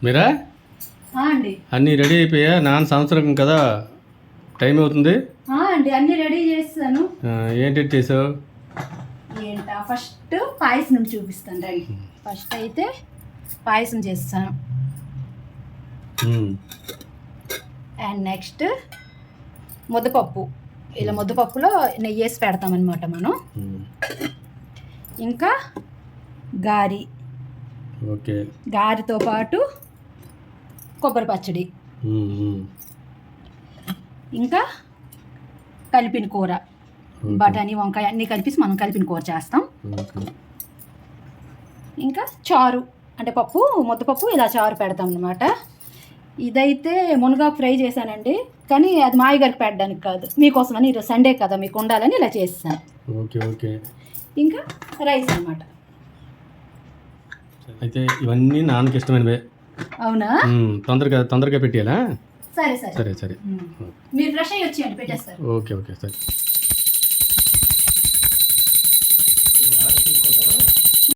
మీరా అండి అన్నీ రెడీ అయిపోయా? నాన్న సంవత్సరం కదా, టైం అవుతుంది. అండి అన్నీ రెడీ చేస్తాను. ఏంటి చేసావు? ఏంటా ఫస్ట్ పాయసం చూపిస్తాను రండి. ఫస్ట్ అయితే పాయసం చేస్తాను. అండ్ నెక్స్ట్ ముద్దపప్పు. ఇలా ముద్దపప్పులో నెయ్యి వేసి పెడతామన్నమాట మనం. ఇంకా గారి, ఓకే, గారితో పాటు కొబ్బరి పచ్చడి, ఇంకా కలిపిన కూర, బఠానీ వంకాయ అన్నీ కలిపి మనం కలిపిన కూర చేస్తాం. ఇంకా చారు అంటే పప్పు, ముద్దపప్పు ఇలా చారు పెడతాం అన్నమాట. ఇదైతే మునగాకు ఫ్రై చేశానండి, కానీ అది మాయగారికి పెట్టడానికి కాదు, మీకోసమని. ఈరోజు సండే కదా, మీకు ఉండాలని ఇలా చేస్తాను. Okay okay. ఇంకా రైస్ అన్నమాట. అయితే ఇవన్నీ నాన్నకి ఇష్టమైనవే. అవునా? తొందరగా పెట్టేయాలా? సరే సరే సరే సరే. మీరు ఫ్రెష్ అయ్యి వచ్చేయండి, పెట్టేస్తారు. ఓకే ఓకే సరే.